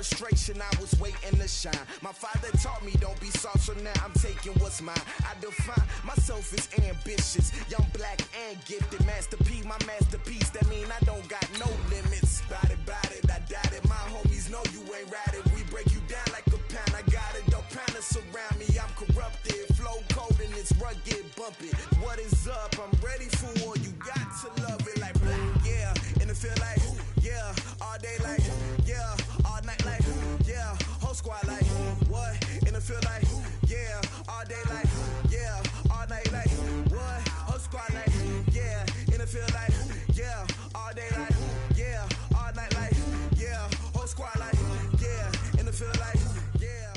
frustration, I was waiting to shine. My father taught me don't be soft, so now I'm taking what's mine. I define myself as ambitious, young, black, and gifted. Master P, my masterpiece, that mean I don't got no limits. Bout it, I doubt it. My homies know you ain't ride it. We break you down like a pound. I got it, don't pound us around me. I'm corrupted, flow cold and it's rugged, bump it. What is up? I'm ready for war. You got to love it like yeah, and it feel like yeah, all day like yeah, all night like yeah, whole squad like what? And it feel like yeah, all day like yeah, all night like what? Whole squad like yeah, and it feel like yeah, all day like yeah, all night like yeah, whole squad like yeah, and it feel like yeah.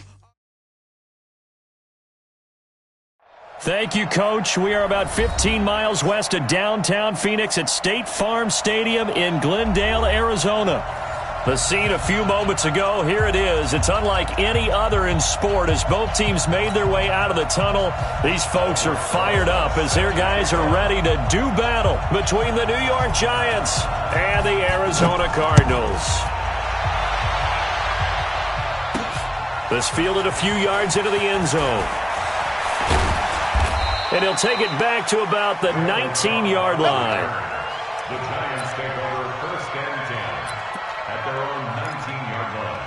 Thank you, Coach. We are about 15 miles west of downtown Phoenix at State Farm Stadium in Glendale, Arizona. The scene a few moments ago, here it is. It's unlike any other in sport as both teams made their way out of the tunnel. These folks are fired up as their guys are ready to do battle between the New York Giants and the Arizona Cardinals. This fielded a few yards into the end zone. And he'll take it back to about the 19-yard line. The Giants take over first and 10 at their own 19-yard line.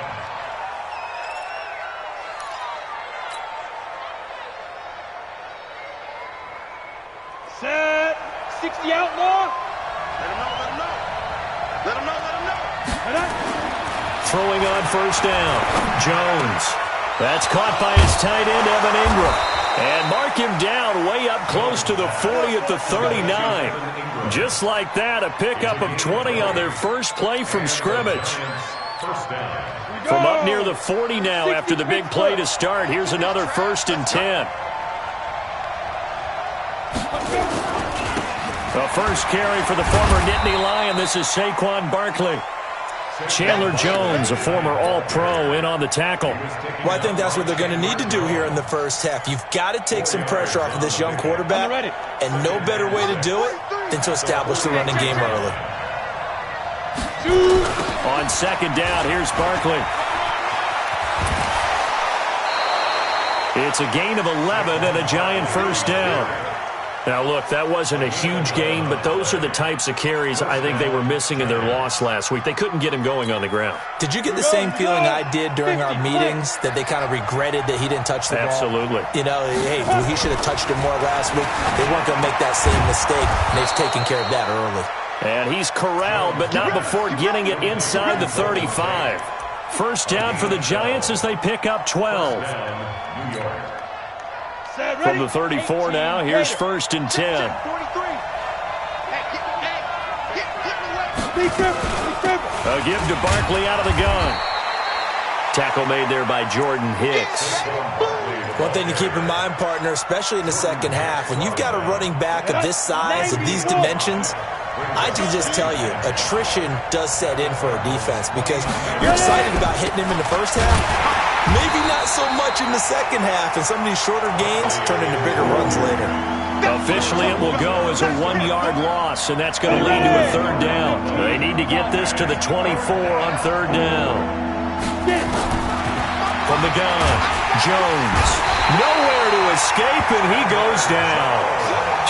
Set. 60 outlaw. Let him know. Throwing on first down. Jones. That's caught by his tight end, Evan Ingram. And mark him down way up close to the 40 at the 39. Just like that, a pickup of 20 on their first play from scrimmage. From up near the 40 now after the big play to start. Here's another 1st and 10. The first carry for the former Nittany Lion. This is Saquon Barkley. Chandler Jones, a former All-Pro, in on the tackle. Well, I think that's what they're going to need to do here in the first half. You've got to take some pressure off of this young quarterback, and no better way to do it than to establish the running game early. On second down, here's Barkley. It's a gain of 11 and a Giant first down. Now, look, that wasn't a huge gain, but those are the types of carries I think they were missing in their loss last week. They couldn't get him going on the ground. Did you get the same feeling I did during our meetings, that they kind of regretted that he didn't touch the ball? Absolutely. You know, hey, he should have touched it more last week. They weren't going to make that same mistake, and they've taken care of that early. And he's corralled, but not before getting it inside the 35. First down for the Giants as they pick up 12. From the 34 now, here's 1st and 10. A give to Barkley out of the gun. Tackle made there by Jordan Hicks. One thing to keep in mind, partner, especially in the second half, when you've got a running back of this size, of these dimensions, I can just tell you, attrition does set in for a defense because you're excited about hitting him in the first half. Maybe not so much in the second half, and some of these shorter gains turn into bigger runs later. Officially, it will go as a 1-yard loss, and that's going to lead to a 3rd down. They need to get this to the 24 on 3rd down. From the gun, Jones. Nowhere to escape, and he goes down.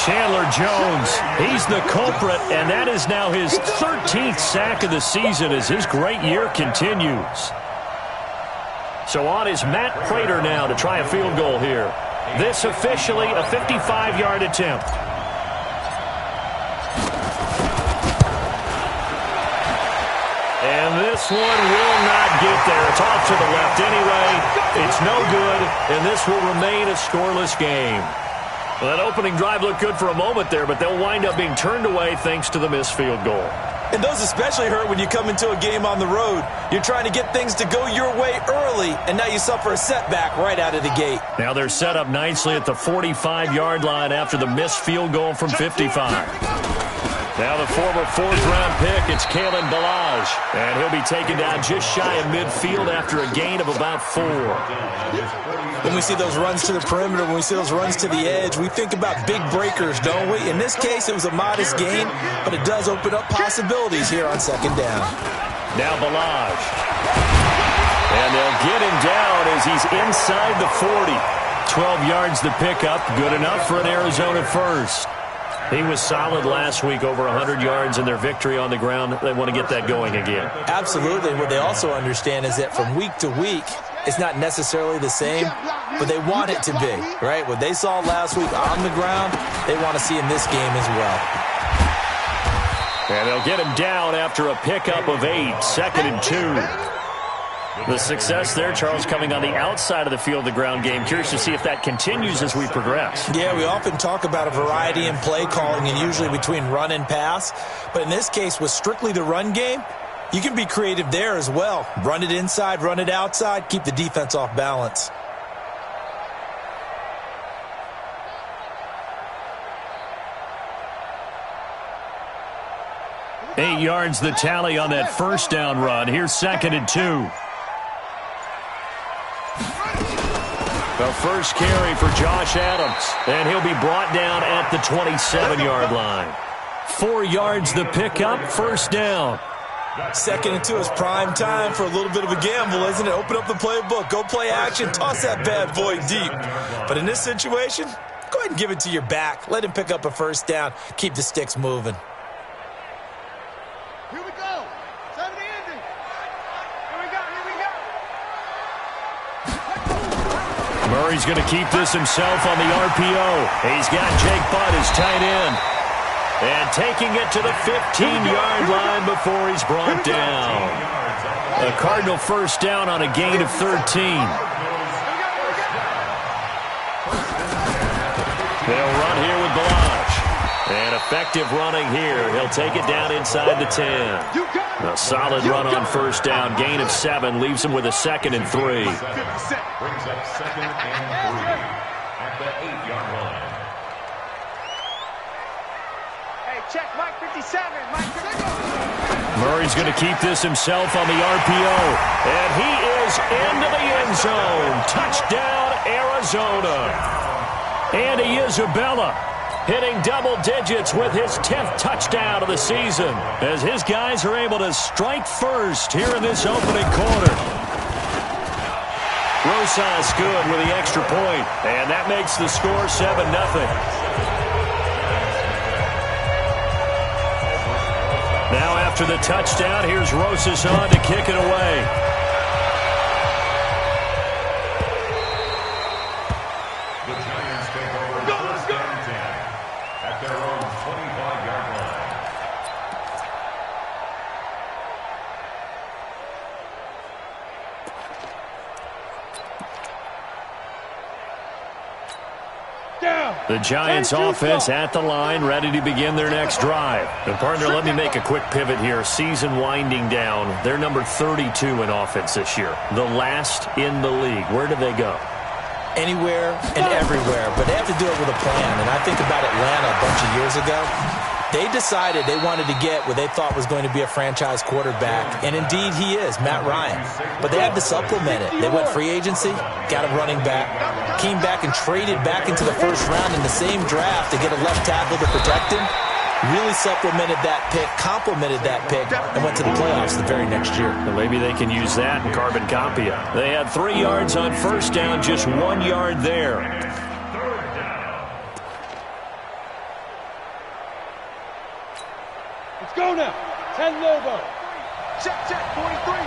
Chandler Jones, he's the culprit, and that is now his 13th sack of the season as his great year continues. So on is Matt Prater now to try a field goal here. This officially a 55-yard attempt. And this one will not get there. It's off to the left anyway. It's no good, and this will remain a scoreless game. Well, that opening drive looked good for a moment there, but they'll wind up being turned away thanks to the missed field goal. And those especially hurt when you come into a game on the road. You're trying to get things to go your way early, and now you suffer a setback right out of the gate. Now they're set up nicely at the 45-yard line after the missed field goal from 55. Now the former 4th-round pick, it's Kalen Ballage. And he'll be taken down just shy of midfield after a gain of about 4. When we see those runs to the perimeter, when we see those runs to the edge, we think about big breakers, don't we? In this case, it was a modest gain, but it does open up possibilities here on 2nd down. Now Ballage. And they'll get him down as he's inside the 40. 12 yards to pick up. Good enough for an Arizona first. He was solid last week, over 100 yards in their victory on the ground. They want to get that going again. Absolutely. What they also understand is that from week to week, it's not necessarily the same, but they want it to be, right? What they saw last week on the ground, they want to see in this game as well. And they'll get him down after a pickup of 8, 2nd and 2. The success there, Charles, coming on the outside of the field, the ground game. Curious to see if that continues as we progress. Yeah, we often talk about a variety in play calling and usually between run and pass. But in this case, with strictly the run game, you can be creative there as well. Run it inside, run it outside, keep the defense off balance. Eight yards the tally on that first down run. Here's 2nd and 2. The first carry for Josh Adams, and he'll be brought down at the 27-yard line. 4 yards the pickup, first down. 2nd and 2 is prime time for a little bit of a gamble, isn't it? Open up the playbook, go play action, toss that bad boy deep. But in this situation, go ahead and give it to your back. Let him pick up a first down, keep the sticks moving. Here we go. 70 ending. Here we go. Murray's going to keep this himself on the RPO. He's got Jake Butt as tight end. And taking it to the 15-yard line before he's brought down. A Cardinal first down on a gain of 13. They'll run here with Blanche. And effective running here. He'll take it down inside the 10. A solid run on first down. Gain of 7. Leaves him with a 2nd and 3. Brings up 2nd and 3 at the 8-yard line. Hey, check Mike 57. Mike 57. Murray's going to keep this himself on the RPO. And he is into the end zone. Touchdown, Arizona. Andy Isabella hitting double digits with his 10th touchdown of the season as his guys are able to strike first here in this opening quarter. Rosas good with the extra point, and that makes the score 7-0. Now after the touchdown, here's Rosas on to kick it away. The Giants offense at the line, ready to begin their next drive. And partner, let me make a quick pivot here. Season winding down. They're number 32 in offense this year. The last in the league. Where do they go? Anywhere and everywhere, but they have to do it with a plan. And I think about Atlanta a bunch of years ago. They decided they wanted to get what they thought was going to be a franchise quarterback, and indeed he is, Matt Ryan. But they had to supplement it. They went free agency, got a running back, came back and traded back into the first round in the same draft to get a left tackle to protect him. Really supplemented that pick, complemented that pick, and went to the playoffs the very next year. Well, maybe they can use that and carbon copy it. They had 3 yards on first down, just 1 yard there. Let's go now. 10 Lobo. Check, 43.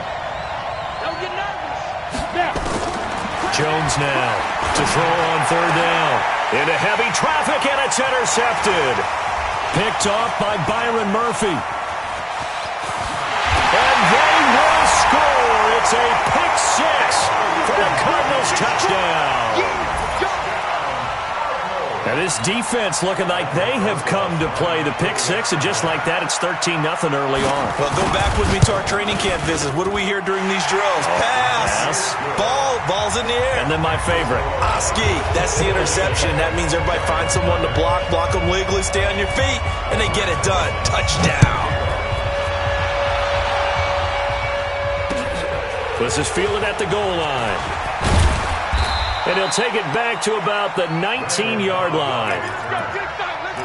Don't get nervous. Now. Jones now to throw on third down. Into heavy traffic, and it's intercepted. Picked off by Byron Murphy. And they will score. It's a pick 6 for the Cardinals touchdown. Now this defense looking like they have come to play the pick 6, and just like that, it's 13-0 early on. Well, go back with me to our training camp visit. What do we hear during these drills? Pass. Ball's in the air. And then my favorite. Oski, that's the interception. That means everybody finds someone to block them legally, stay on your feet, and they get it done. Touchdown. This is fielded at the goal line. And he'll take it back to about the 19-yard line. Let's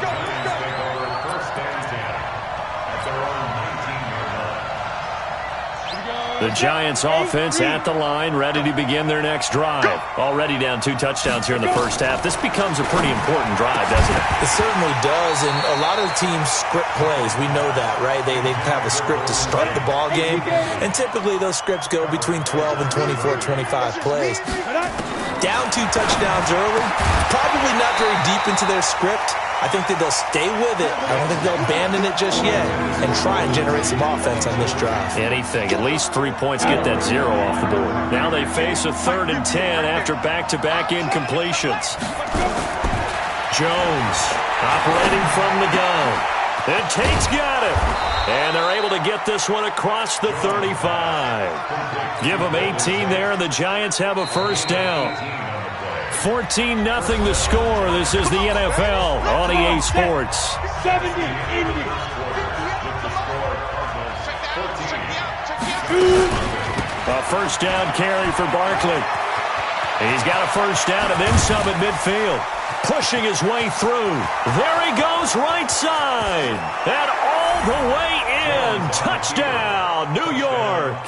go. Take over first and 10 at their own 19-yard line. Here we go. The Giants offense at the line, ready to begin their next drive. Already down 2 touchdowns here in the first half. This becomes a pretty important drive, doesn't it? It certainly does, and a lot of the teams script plays. We know that, right? They have a script to start the ball game, and typically those scripts go between 12 and 24, 25 plays. Down 2 touchdowns early, probably not very deep into their script. I think that they'll stay with it. I don't think they'll abandon it just yet and try and generate some offense on this drive. Anything. At least 3 points, get that 0 off the board. Now they face a 3rd and 10 after back-to-back incompletions. Jones operating from the gun. And Tate's got it. And they're able to get this one across the 35. Give them 18 there, and the Giants have a first down. 14-0 the score. This is the NFL on EA Sports. 70, Indy. A first down carry for Barkley. He's got a first down and then some at midfield. Pushing his way through. There he goes, right side. And all the way in. Touchdown, New York.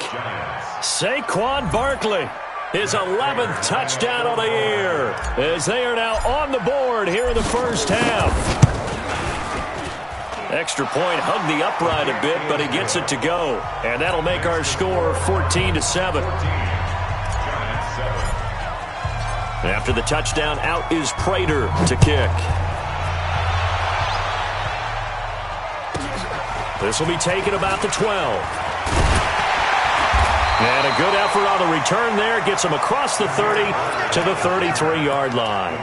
Saquon Barkley. His 11th touchdown of the year as they are now on the board here in the first half. Extra point hugged the upright a bit, but he gets it to go. And that'll make our score 14-7. After the touchdown, out is Prater to kick. This will be taken about the 12. And a good effort on the return there. Gets him across the 30 to the 33-yard line.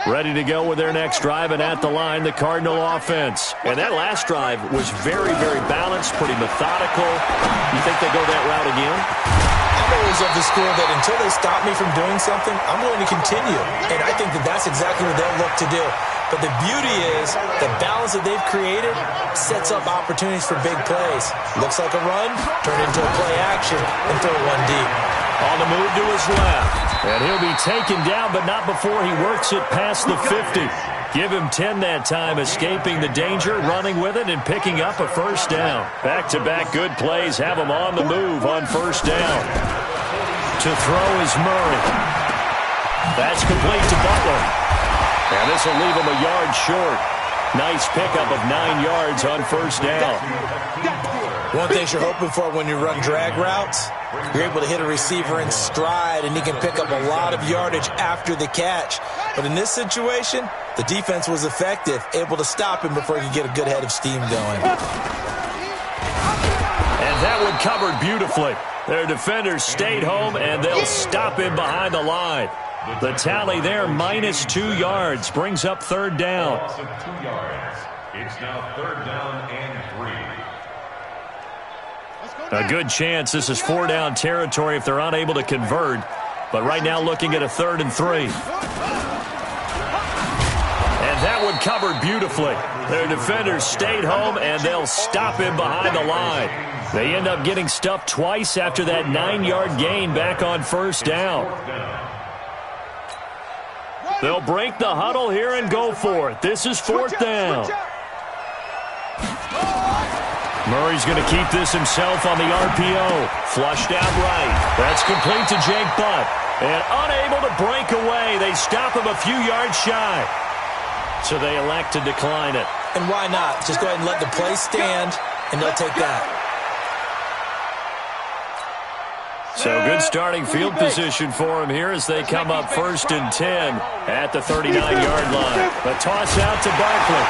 Ready to go with their next drive, and at the line, the Cardinal offense. And that last drive was very, very balanced, pretty methodical. You think they go that route again? I'm always of the school that until they stop me from doing something, I'm going to continue. And I think that that's exactly what they'll look to do. But the beauty is the balance that they've created sets up opportunities for big plays. Looks like a run, turn into a play action, and throw one deep. On the move to his left. And he'll be taken down, but not before he works it past the 50. Give him 10 that time, escaping the danger, running with it, and picking up a first down. Back-to-back good plays have him on the move on first down. To throw is Murray. That's complete to Butler. And this will leave him a yard short. Nice pickup of 9 yards on first down. One thing you're hoping for when you run drag routes, you're able to hit a receiver in stride, and he can pick up a lot of yardage after the catch. But in this situation, the defense was effective, able to stop him before he could get a good head of steam going. And that one covered beautifully. Their defenders stayed home, and they'll stop him behind the line. The tally there, -2 yards, brings up third down. It's now third down and 3. A good chance this is 4-down territory if they're unable to convert. But right now looking at a 3rd and 3. And that one covered beautifully. Their defenders stayed home, and they'll stop him behind the line. They end up getting stuffed twice after that 9-yard gain back on first down. They'll break the huddle here and go for it. This is 4th down. Murray's going to keep this himself on the RPO. Flushed out right. That's complete to Jake Butt. And unable to break away. They stop him a few yards shy. So they elect to decline it. And why not? Just go ahead and let the play stand, and they'll take that. So good starting field position for him here as they come up 1st and 10 at the 39-yard line. The toss out to Barkley.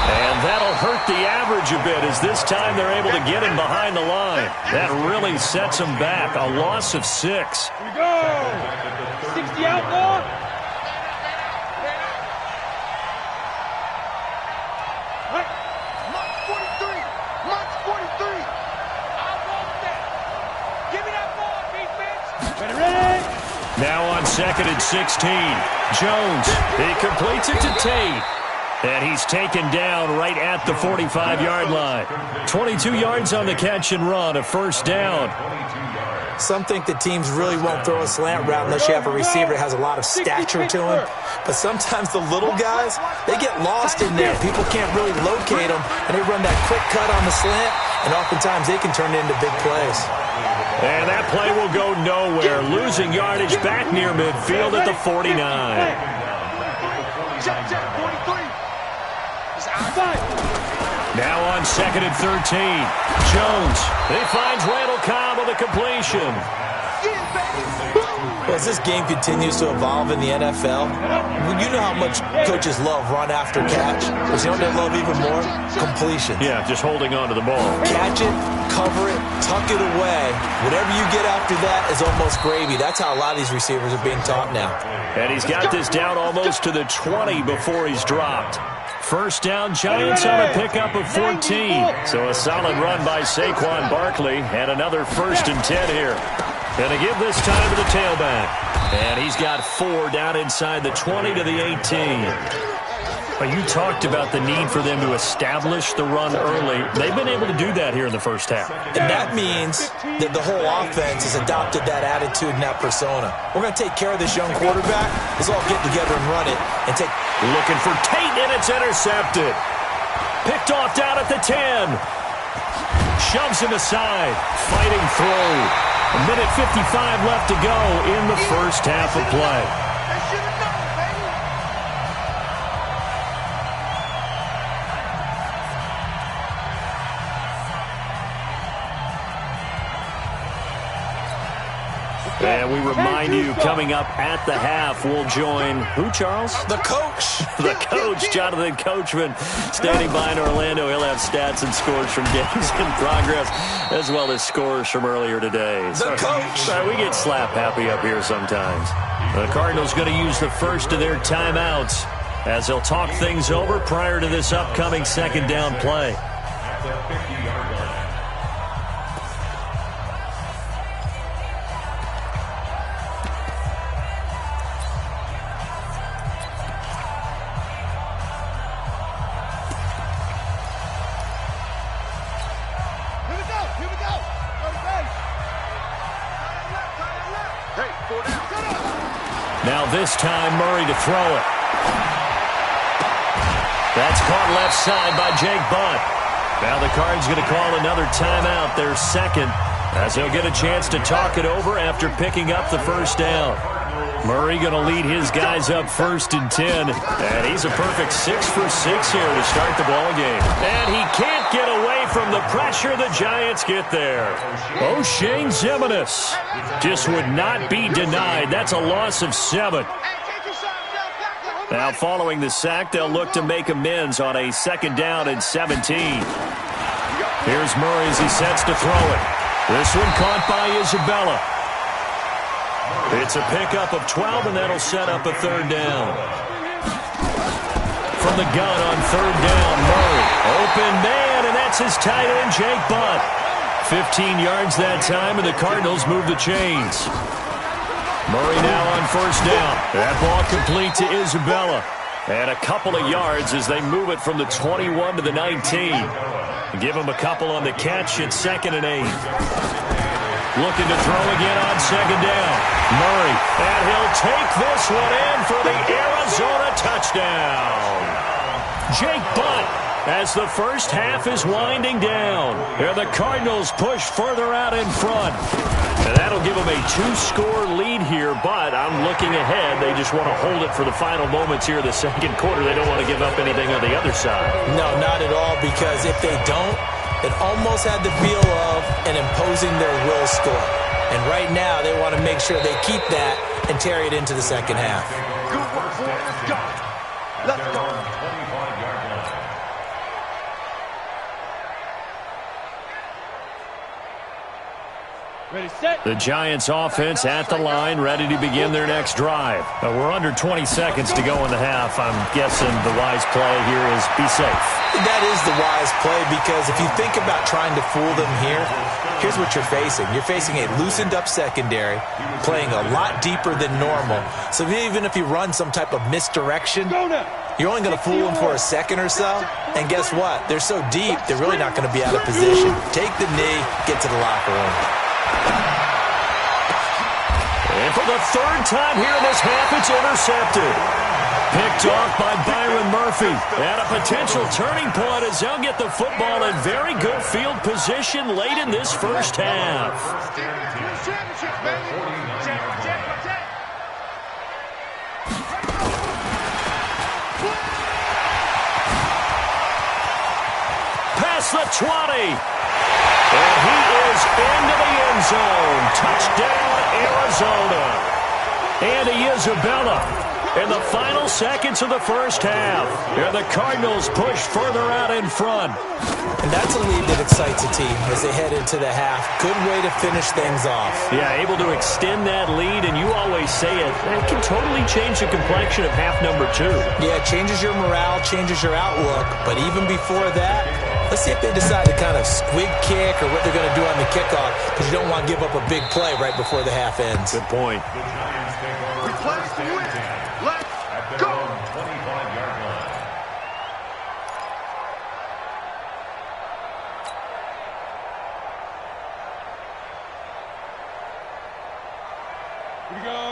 And that'll hurt the average a bit as this time they're able to get him behind the line. That really sets him back. A loss of 6. Here we go. 60 outlaw. Mark 43. Mark 43. I want that. Give me that ball, defense. Ready. Now on 2nd and 16. Jones, he completes it to Tate. And he's taken down right at the 45-yard line. 22 yards on the catch and run, a first down. Some think that teams really won't throw a slant route unless you have a receiver that has a lot of stature to him. But sometimes the little guys, they get lost in there. People can't really locate them, and they run that quick cut on the slant, and oftentimes they can turn it into big plays. And that play will go nowhere, losing yardage back near midfield at the 49. Now on 2nd and 13. Jones. He finds Randall Cobb with a completion. Well, as this game continues to evolve in the NFL, you know how much coaches love run after catch. But you know what they love even more? Completion. Yeah, just holding on to the ball. Catch it, cover it, tuck it away. Whatever you get after that is almost gravy. That's how a lot of these receivers are being taught now. And he's got this down almost to the 20 before he's dropped. First down, Giants on a pickup of 14. So a solid run by Saquon Barkley, and another 1st and 10 here. And to give this time to the tailback. And he's got 4 down inside the 20 to the 18. But you talked about the need for them to establish the run early. They've been able to do that here in the first half. And that means that the whole offense has adopted that attitude and that persona. We're going to take care of this young quarterback. Let's all get together and run it. And take. Looking for Tate, and it's intercepted. Picked off down at the 10. Shoves him aside. Fighting through. A minute 55 left to go in the first half of play. And we remind you, coming up at the half, we'll join who, Charles? The coach. The coach, Jonathan Coachman, standing by in Orlando. He'll have stats and scores from games in progress, as well as scores from earlier today. The coach. We get slap happy up here sometimes. The Cardinals going to use the first of their timeouts as they'll talk things over prior to this upcoming 2nd down play. Now this time, Murray to throw it. That's caught left side by Jake Butt. Now the Cards going to call another timeout, their 2nd, as they'll get a chance to talk it over after picking up the first down. Murray going to lead his guys up 1st and 10, and he's a perfect 6 for 6 here to start the ball game. And he can't get away from the pressure. The Giants get there. O'Shane Ximines just would not be denied. That's a loss of 7. Now following the sack, they'll look to make amends on a 2nd down and 17. Here's Murray as he sets to throw it. This one caught by Isabella. It's a pickup of 12, and that'll set up a 3rd down. From the gun on 3rd down, Murray. Open man, and that's his tight end, Jake Butt. 15 yards that time, and the Cardinals move the chains. Murray now on 1st down. That ball complete to Isabella. And a couple of yards as they move it from the 21 to the 19. Give him a couple on the catch at 2nd and 8. Looking to throw again on 2nd down. Murray, and he'll take this one in for the Arizona touchdown. Jake Butt, as the first half is winding down. And the Cardinals push further out in front. And that'll give them a 2-score lead here, but I'm looking ahead. They just want to hold it for the final moments here of the 2nd quarter. They don't want to give up anything on the other side. No, not at all, because if they don't, it almost had the feel of an imposing their will score. And right now, they want to make sure they keep that and carry it into the 2nd half. Let's go. 25-yard line. Ready, set. The Giants offense at the line, ready to begin their next drive. We're under 20 seconds to go in the half. I'm guessing the wise play here is be safe. That is the wise play, because if you think about trying to fool them here, here's what you're facing. You're facing a loosened-up secondary, playing a lot deeper than normal. So even if you run some type of misdirection, you're only going to fool them for a second or so. And guess what? They're so deep, they're really not going to be out of position. Take the knee, get to the locker room. And for the third time here in this half, it's intercepted. Picked off by Byron Murphy. At a potential turning point as they'll get the football in very good field position late in this first half. Past the 20. And he is into the end zone. Touchdown, Arizona. Andy Isabella in the final seconds of the first half. And the Cardinals push further out in front. And that's a lead that excites a team as they head into the half. Good way to finish things off. Yeah, able to extend that lead, and you always say it can totally change the complexion of half number 2. Yeah, it changes your morale, changes your outlook. But even before that, let's see if they decide to kind of squib kick or what they're going to do on the kickoff, because you don't want to give up a big play right before the half ends. Good point. We play to win. Let's go. 25-yard line.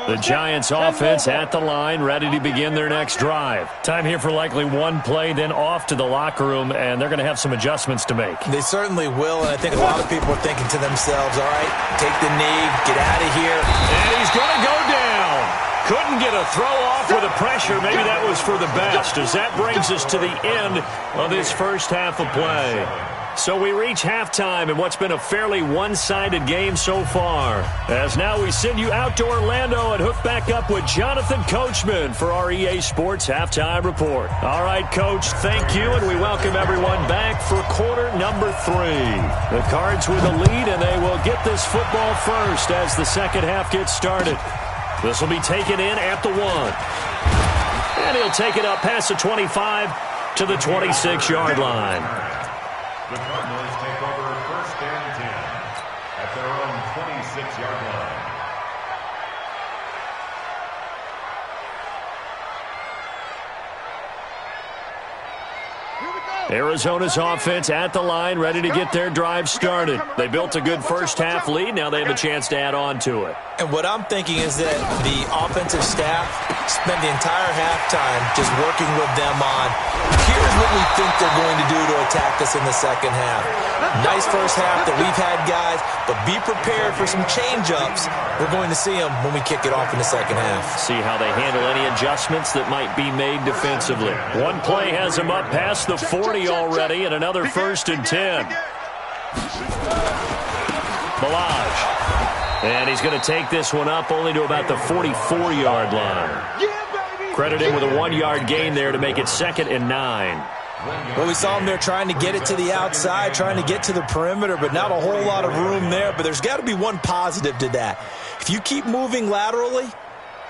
The Giants offense at the line, ready to begin their next drive. Time here for likely one play, then off to the locker room, and they're going to have some adjustments to make. They certainly will, and I think a lot of people are thinking to themselves, all right, take the knee, get out of here. And he's going to go down. Couldn't get a throw off with the pressure. Maybe that was for the best, as that brings us to the end of this first half of play. So we reach halftime in what's been a fairly one-sided game so far. As now we send you out to Orlando and hook back up with Jonathan Coachman for our EA Sports Halftime Report. All right, Coach, thank you, and we welcome everyone back for quarter number 3. The Cards with the lead, and they will get this football first as the second half gets started. This will be taken in at the 1. And he'll take it up past the 25 to the 26-yard line. The Cardinals take over first and 10 at their own 26-yard line. Arizona's offense at the line, ready to get their drive started. They built a good first half lead. Now they have a chance to add on to it. And what I'm thinking is that the offensive staff spent the entire halftime just working with them on, here's what we think they're going to do to attack us in the second half. Nice first half that we've had, guys, but be prepared for some change-ups. We're going to see them when we kick it off in the second half. See how they handle any adjustments that might be made defensively. One play has them up past the 40 already, and another first and 10. Balaj. And he's going to take this one up only to about the 44-yard line. Credited with a 1-yard gain there to make it 2nd and 9. Well, we saw him there trying to get it to the outside, trying to get to the perimeter, but not a whole lot of room there. But there's got to be one positive to that. If you keep moving laterally,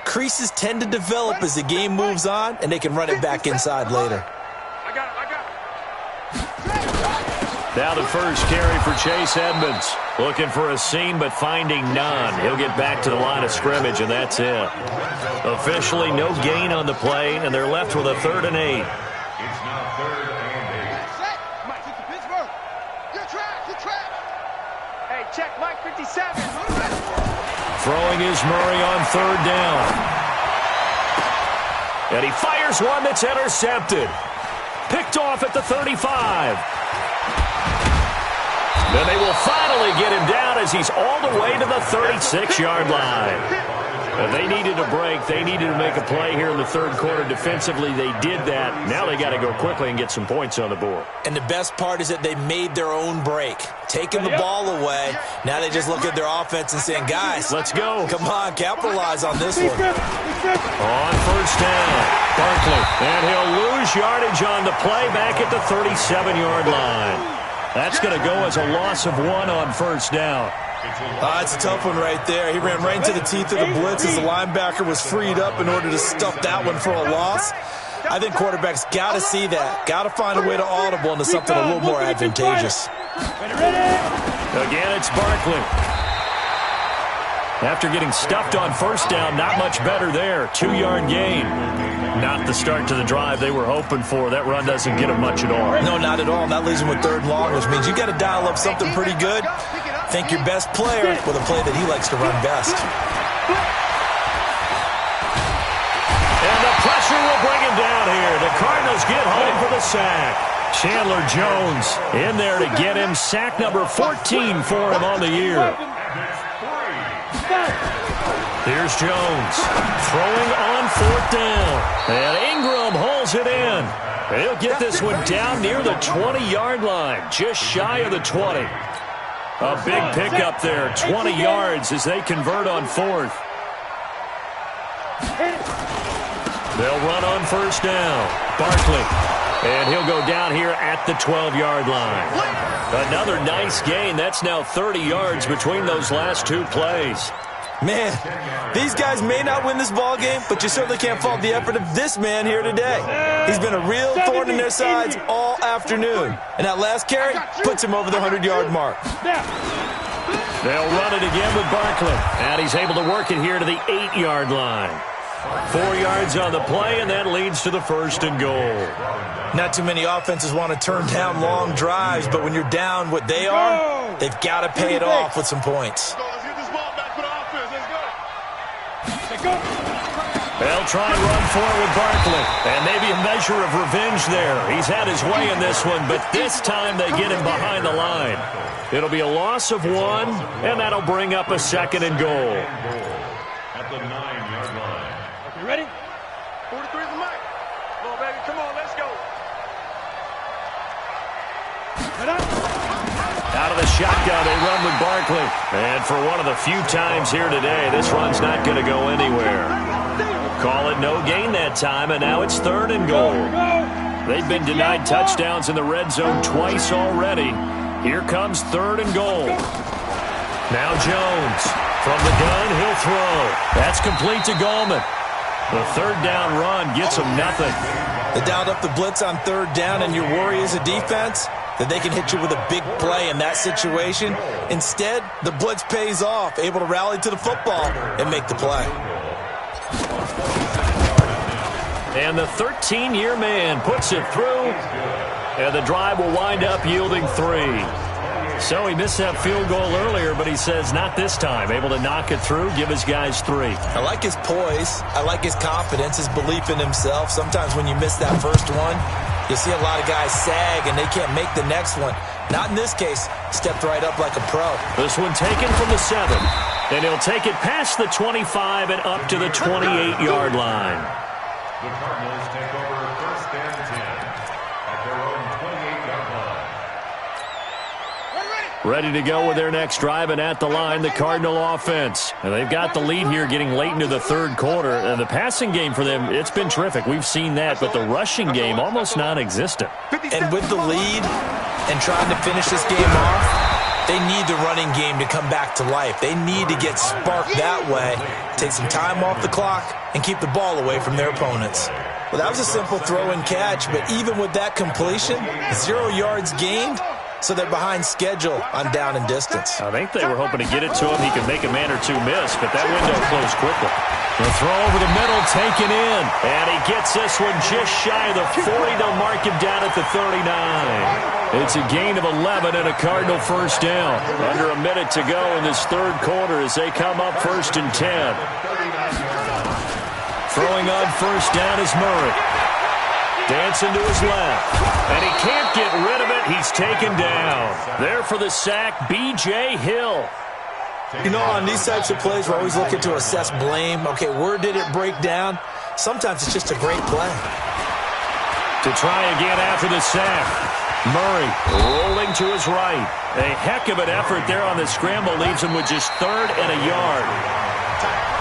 creases tend to develop as the game moves on, and they can run it back inside later. Now the first carry for Chase Edmonds. Looking for a seam, but finding none. He'll get back to the line of scrimmage, and that's it. Officially no gain on the play, and they're left with a 3rd and 8. It's now 3rd and 8. Set. Mike, get to Pittsburgh. You're trapped. Hey, check Mike 57. Throwing is Murray on 3rd down. And he fires one that's intercepted. Picked off at the 35. And they will finally get him down as he's all the way to the 36-yard line. And they needed a break. They needed to make a play here in the 3rd quarter. Defensively, they did that. Now they got to go quickly and get some points on the board. And the best part is that they made their own break. Taking the ball away. Now they just look at their offense and saying, guys, let's go. Come on, capitalize on this one. On 1st down, Barkley. And he'll lose yardage on the play back at the 37-yard line. That's going to go as a loss of 1 on 1st down. It's a tough one right there. He ran right into the teeth of the blitz as the linebacker was freed up in order to stuff that one for a loss. I think quarterbacks got to see that. Got to find a way to audible into something a little more advantageous. Again, it's Barkley. After getting stuffed on first down, not much better there. 2-yard gain. Not the start to the drive they were hoping for. That run doesn't get them much at all. No, not at all. And that leaves them with 3rd and long, which means you got to dial up something pretty good. Think your best player with a play that he likes to run best. And the pressure will bring him down here. The Cardinals get home for the sack. Chandler Jones in there to get him. Sack number 14 for him on the year. Here's Jones throwing on 4th down. And Ingram holds it in. He'll get this one down near the 20-yard line, just shy of the 20. A big pickup there, 20 yards as they convert on 4th. They'll run on 1st down. Barkley. And he'll go down here at the 12-yard line. Another nice gain. That's now 30 yards between those last 2 plays. Man, these guys may not win this ball game, but you certainly can't fault the effort of this man here today. He's been a real thorn in their sides all afternoon. And that last carry puts him over the 100-yard mark. They'll run it again with Barkley. And he's able to work it here to the 8-yard line. 4 yards on the play, and that leads to the 1st and goal. Not too many offenses want to turn down long drives, but when you're down what they are, they've got to pay it off with some points. They'll try and run forward with Barkley. And maybe a measure of revenge there. He's had his way in this one, but this time they get him behind the line. It'll be a loss of 1, and that'll bring up a 2nd and goal. At the 9-yard line. You ready? 43 is the mic. Come on, baby. Come on, let's go. Out of the shotgun, they run with Barkley. And for one of the few times here today, this run's not going to go anywhere. Call it no gain that time, and now it's 3rd and goal. They've been denied touchdowns in the red zone twice already. Here comes 3rd and goal. Now Jones. From the gun, he'll throw. That's complete to Gallman. The 3rd down run gets him nothing. They dialed up the blitz on 3rd down, and your worry as a defense that they can hit you with a big play in that situation. Instead, the blitz pays off, able to rally to the football and make the play. And the 13-year man puts it through, and the drive will wind up yielding 3. So he missed that field goal earlier, but he says not this time. Able to knock it through, give his guys 3. I like his poise. I like his confidence, his belief in himself. Sometimes when you miss that first one, you'll see a lot of guys sag and they can't make the next one. Not in this case. Stepped right up like a pro. This one taken from the 7. And he'll take it past the 25 and up to the 28-yard line. The Cardinals take over 1st and 10 at their own 28-yard line. Ready to go with their next drive, and at the line, the Cardinal offense. And they've got the lead here getting late into the 3rd quarter. And the passing game for them, it's been terrific. We've seen that, but the rushing game almost non-existent. And with the lead and trying to finish this game off, they need the running game to come back to life. They need to get sparked that way, take some time off the clock, and keep the ball away from their opponents. Well, that was a simple throw and catch, but even with that completion, 0 yards gained, so they're behind schedule on down and distance. I think they were hoping to get it to him. He could make a man or 2 miss, but that window closed quickly. The throw over the middle, taken in. And he gets this one just shy of the 40. They'll mark him down at the 39. It's a gain of 11 and a Cardinal 1st down. Under a minute to go in this 3rd quarter as they come up 1st and 10. Throwing on 1st down is Murray. Dancing to his left. And he can't get rid of it. He's taken down. There for the sack, B.J. Hill. You know, on these types of plays, we're always looking to assess blame. Okay, where did it break down? Sometimes it's just a great play. To try again after the sack. Murray rolling to his right. A heck of an effort there on the scramble leaves him with just 3rd and a yard.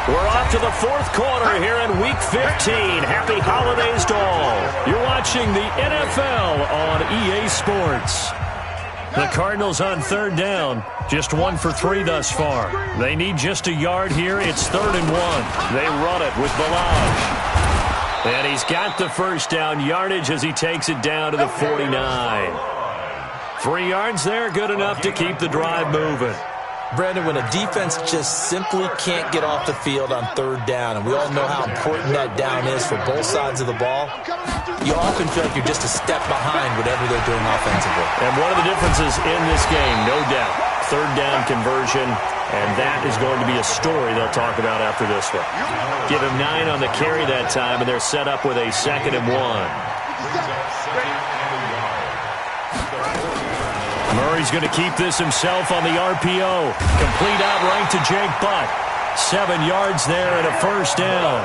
We're off to the 4th quarter here in Week 15. Happy holidays to all. You're watching the NFL on EA Sports. The Cardinals on third down, just 1 for 3 thus far. They need just a yard here. It's 3rd and 1. They run it with Balaj. And he's got the first down yardage as he takes it down to the 49. 3 yards there, good enough to keep the drive moving. Brandon, when a defense just simply can't get off the field on third down, and we all know how important that down is for both sides of the ball, you often feel like you're just a step behind whatever they're doing offensively. And one of the differences in this game, no doubt, third down conversion, and that is going to be a story they'll talk about after this one. Give him 9 on the carry that time, and they're set up with a 2nd and 1. Murray's going to keep this himself on the RPO. Complete out right to Jake Butt. 7 yards there and a first down.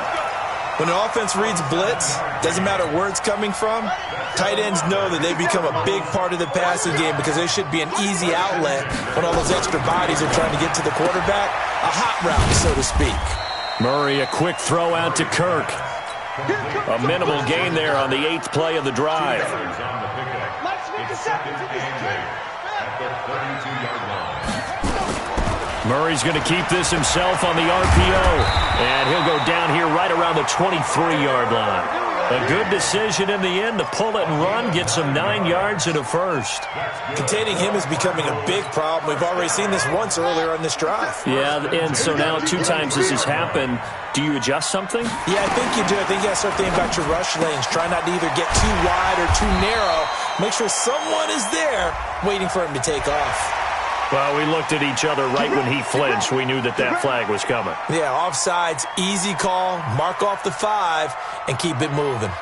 When an offense reads blitz, doesn't matter where it's coming from, tight ends know that they become a big part of the passing game because they should be an easy outlet when all those extra bodies are trying to get to the quarterback. A hot route, so to speak. Murray, a quick throw out to Kirk. A minimal gain there on the 8th play of the drive. Murray's going to keep this himself on the RPO, and he'll go down here right around the 23-yard line. A good decision in the end to pull it and run, get some 9 yards and a first. Containing him is becoming a big problem. We've already seen this once earlier on this drive. Yeah, and so now 2 times this has happened. Do you adjust something? Yeah, I think you do. I think you got to start thinking about your rush lanes. Try not to either get too wide or too narrow. Make sure someone is there waiting for him to take off. Well, we looked at each other right when he flinched. We knew that that flag was coming. Yeah, offsides, easy call, mark off the 5, and keep it moving.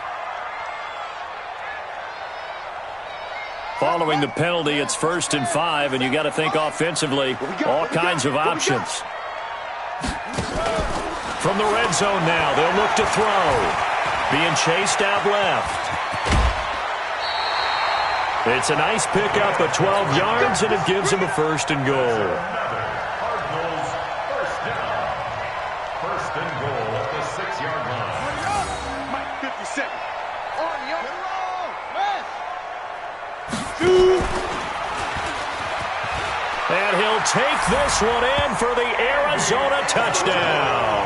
Following the penalty, it's 1st and 5, and you got to think offensively, all kinds of options. From the red zone now, they'll look to throw. Being chased out left. It's a nice pickup of 12 yards, and it gives him a 1st and goal. Cardinals first down. 1st and goal at the 6-yard line. Mike, 50 seconds. On your roll. Left. 2. And he'll take this one in for the Arizona touchdown.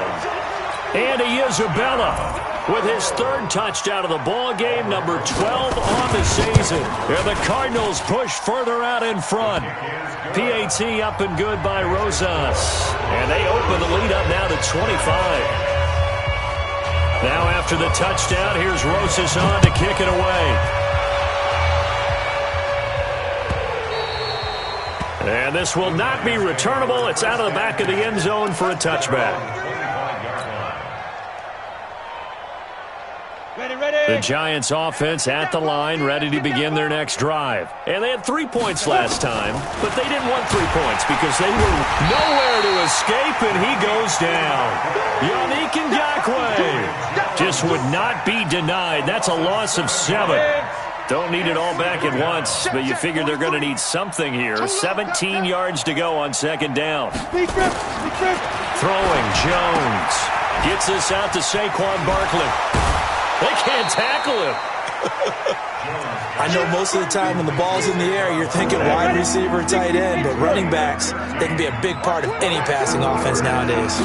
Andy Isabella with his 3rd touchdown of the ball game, number 12 on the season. And the Cardinals push further out in front. PAT up and good by Rosas. And they open the lead up now to 25. Now after the touchdown, here's Rosas on to kick it away. And this will not be returnable. It's out of the back of the end zone for a touchback. The Giants offense at the line, ready to begin their next drive. And they had 3 points last time, but they didn't want 3 points because they were nowhere to escape, and he goes down. Yannick Ngakoue just would not be denied. That's a loss of 7. Don't need it all back at once, but you figure they're going to need something here. 17 yards to go on 2nd down. Throwing, Jones. Gets this out to Saquon Barkley. They can't tackle him. I know most of the time when the ball's in the air, you're thinking wide receiver, tight end, but running backs, they can be a big part of any passing offense nowadays.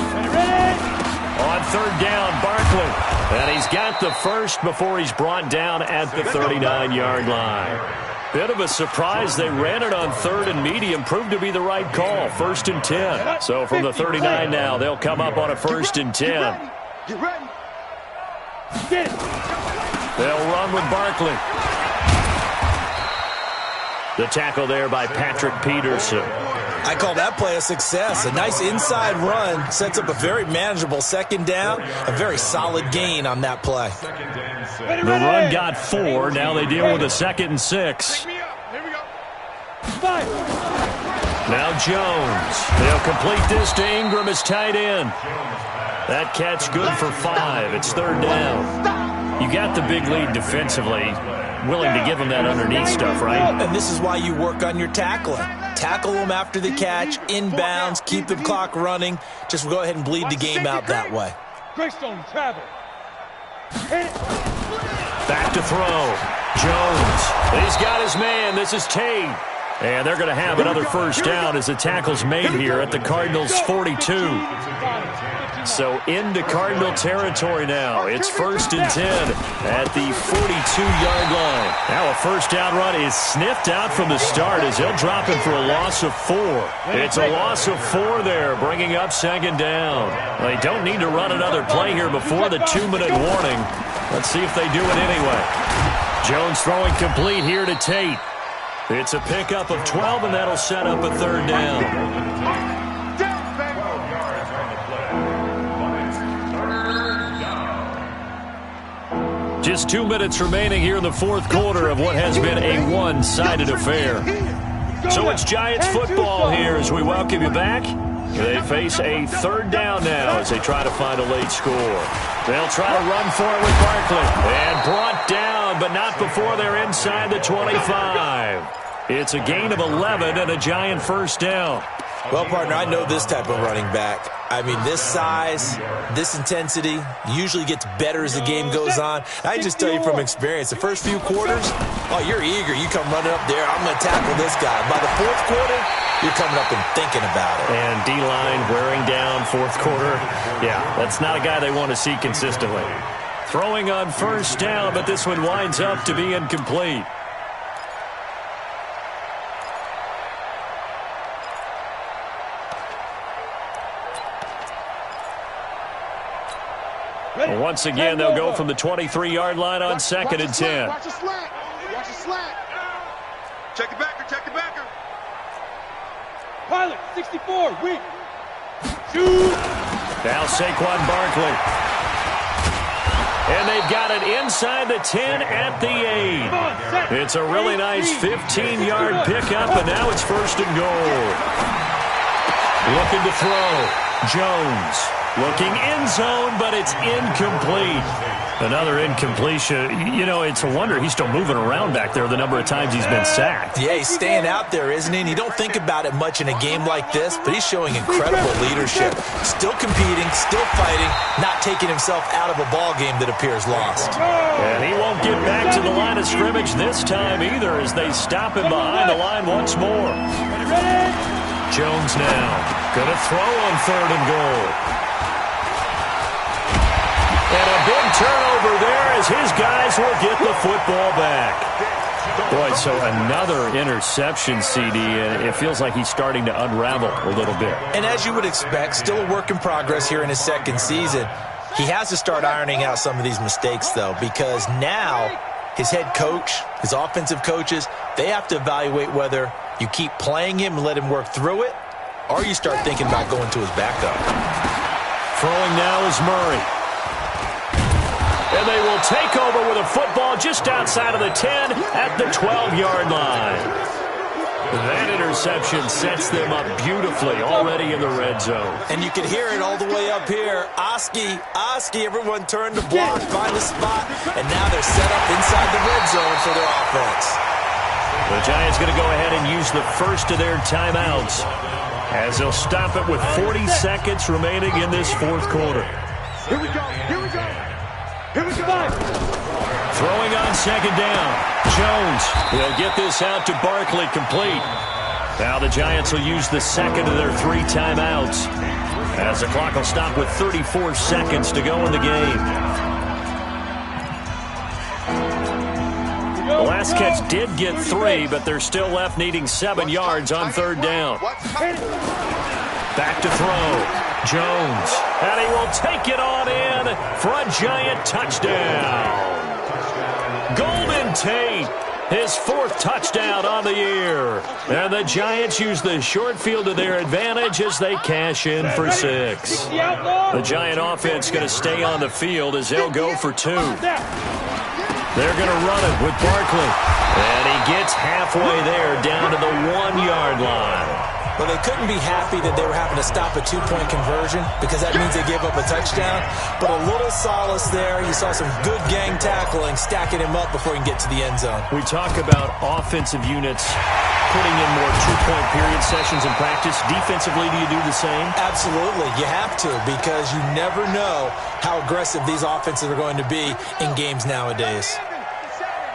On 3rd down, Barkley. And he's got the first before he's brought down at the 39-yard line. Bit of a surprise. They ran it on 3rd and medium. Proved to be the right call. 1st and 10. So from the 39 now, they'll come up on a 1st and 10. Get ready. They'll run with Barkley. The tackle there by Patrick Peterson. I call that play a success. A nice inside run sets up a very manageable 2nd down. A very solid gain on that play. The run got 4. Now they deal with a 2nd and 6. Here we go. Now Jones. They'll complete this to Ingram as tight end. That catch good for 5. It's 3rd down. You got the big lead defensively. Willing to give them that underneath stuff, right? And this is why you work on your tackling. Tackle them after the catch, inbounds, keep the clock running. Just go ahead and bleed the game out that way. Greystone travel. Back to throw. Jones. He's got his man. This is Tate. And they're going to have another first down as the tackle's made here at the Cardinals' 42. So into Cardinal territory now. It's 1st and 10 at the 42-yard line. Now a first down run is sniffed out from the start as they'll drop him for a loss of 4. It's a loss of 4 there, bringing up 2nd down. They don't need to run another play here before the 2-minute warning. Let's see if they do it anyway. Jones throwing complete here to Tate. It's a pickup of 12, and that'll set up a 3rd down. Just 2 minutes remaining here in the 4th quarter of what has been a one-sided affair. So it's Giants football here as we welcome you back. They face a 3rd down now as they try to find a late score. They'll try to run for it with Barkley. And brought down, but not before they're inside the 25. It's a gain of 11 and a Giant first down. Well, partner, I know this type of running back. I mean, this size, this intensity usually gets better as the game goes on. I just tell you from experience, the first few quarters, oh, you're eager. You come running up there, I'm going to tackle this guy. By the 4th quarter, you're coming up and thinking about it. And D-line wearing down 4th quarter. Yeah, that's not a guy they want to see consistently. Throwing on first down, but this one winds up to be incomplete. Once again, they'll go from the 23-yard line on 2nd and 10. Watch a slant. Watch a slant. Check the backer. Check the backer. Pilot, 64, weak. Shoot. Now Saquon Barkley. And they've got it inside the 10 at the 8. It's a really nice 15-yard pickup, and now it's 1st and goal. Looking to throw. Jones. Looking end zone, but it's incomplete. Another incompletion. You know, it's a wonder he's still moving around back there the number of times he's been sacked. Yeah, he's staying out there, isn't he? And you don't think about it much in a game like this, but he's showing incredible leadership. Still competing, still fighting, not taking himself out of a ball game that appears lost. And he won't get back to the line of scrimmage this time either as they stop him behind the line once more. Jones now going to throw on 3rd and goal. And a big turnover there as his guys will get the football back. Boy, so another interception, CD, and it feels like he's starting to unravel a little bit. And as you would expect, still a work in progress here in his 2nd season. He has to start ironing out some of these mistakes, though, because now his head coach, his offensive coaches, they have to evaluate whether you keep playing him and let him work through it, or you start thinking about going to his backup. Throwing now is Murray. And they will take over with a football just outside of the 10 at the 12-yard line. That interception sets them up beautifully already in the red zone. And you can hear it all the way up here. Oski, everyone turned to block, find a spot, and now they're set up inside the red zone for their offense. The Giants going to go ahead and use the first of their timeouts as they'll stop it with 40 seconds remaining in this 4th quarter. Here we go. Here we go. Here we go. Throwing on 2nd down. Jones will get this out to Barkley complete. Now the Giants will use the 2nd of their 3 timeouts as the clock will stop with 34 seconds to go in the game. The last catch did get 3, but they're still left needing 7 yards on 3rd down. Back to throw. Jones, and he will take it on in for a Giant touchdown. Golden Tate, his 4th touchdown on the year. And the Giants use the short field to their advantage as they cash in for 6. The Giant offense going to stay on the field as they'll go for 2. They're going to run it with Barkley. And he gets halfway there down to the 1-yard line. Well, they couldn't be happy that they were having to stop a 2-point conversion because that means they gave up a touchdown. But a little solace there. You saw some good gang tackling, stacking him up before he can get to the end zone. We talk about offensive units putting in more 2-point period sessions in practice. Defensively, do you do the same? Absolutely. You have to because you never know how aggressive these offenses are going to be in games nowadays.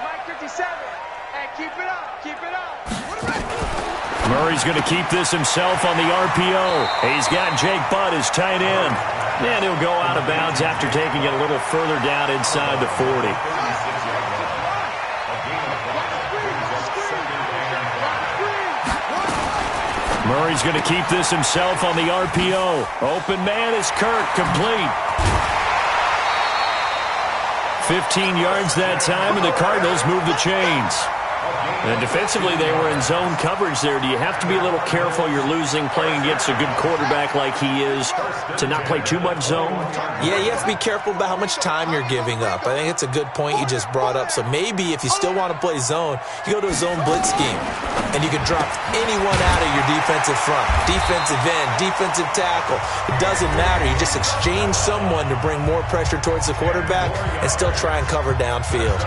Mike 57, and keep it up, keep it up. Murray's going to keep this himself on the RPO. He's got Jake Butt as tight end. And he'll go out of bounds after taking it a little further down inside the 40. Murray's going to keep this himself on the RPO. Open man is Kirk, complete. 15 yards that time, and the Cardinals move the chains. And defensively, they were in zone coverage there. Do you have to be a little careful? You're losing, playing against a good quarterback like he is, to not play too much zone? Yeah, you have to be careful about how much time you're giving up. I think it's a good point you just brought up. So maybe if you still want to play zone, you go to a zone blitz scheme, and you can drop anyone out of your defensive front, defensive end, defensive tackle. It doesn't matter. You just exchange someone to bring more pressure towards the quarterback and still try and cover downfield.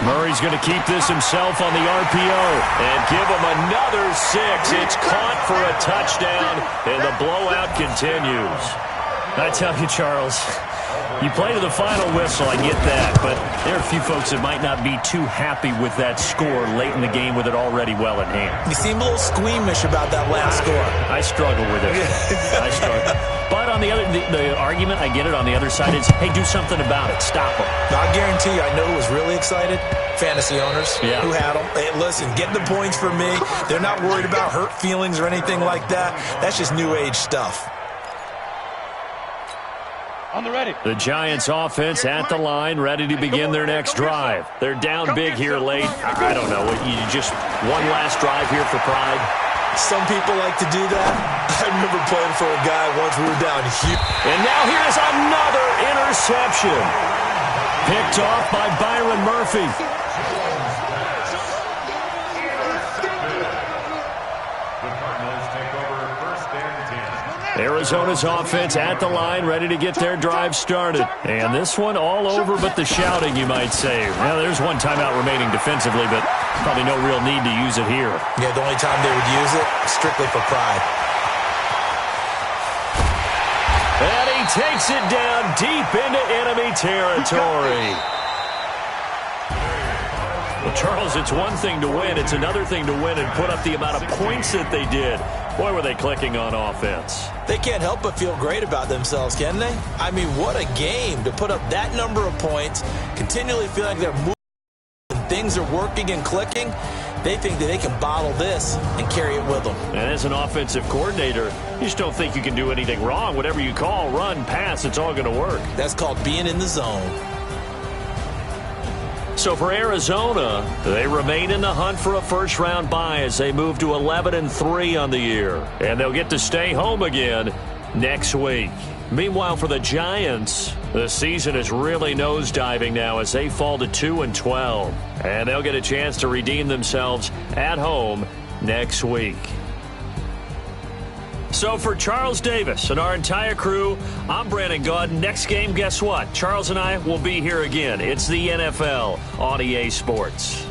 Murray's going to keep this himself on the RPO and give him another 6. It's caught for a touchdown, and the blowout continues. I tell you, Charles, you play to the final whistle, I get that, but there are a few folks that might not be too happy with that score late in the game with it already well in hand. You seem a little squeamish about that last score. I struggle with it. I struggle. But on the other, the argument, I get it, on the other side is, hey, do something about it. Stop them. I guarantee you, I know who was really excited. Fantasy owners who had them. Hey, listen, get the points for me. They're not worried about hurt feelings or anything like that. That's just new age stuff. On the ready. The Giants offense at the line, ready to begin their next drive. They're down big here late. I don't know. You just one last drive here for pride. Some people like to do that. I remember playing for a guy once we were down huge. And now here's another interception. Picked off by Byron Murphy. Arizona's offense at the line, ready to get their drive started. And this one all over but the shouting, you might say. Well, there's one timeout remaining defensively, but probably no real need to use it here. Yeah, the only time they would use it, strictly for pride. And he takes it down deep into enemy territory. Well, Charles, it's one thing to win. It's another thing to win and put up the amount of points that they did. Boy, were they clicking on offense. They can't help but feel great about themselves, can they? I mean, what a game to put up that number of points, continually feel like they're moving and things are working and clicking. They think that they can bottle this and carry it with them. And as an offensive coordinator, you just don't think you can do anything wrong. Whatever you call, run, pass, it's all going to work. That's called being in the zone. So for Arizona, they remain in the hunt for a first-round bye as they move to 11-3 on the year. And they'll get to stay home again next week. Meanwhile, for the Giants, the season is really nosediving now as they fall to 2-12. And they'll get a chance to redeem themselves at home next week. So for Charles Davis and our entire crew, I'm Brandon Gaudin. Next game, guess what? Charles and I will be here again. It's the NFL on EA Sports.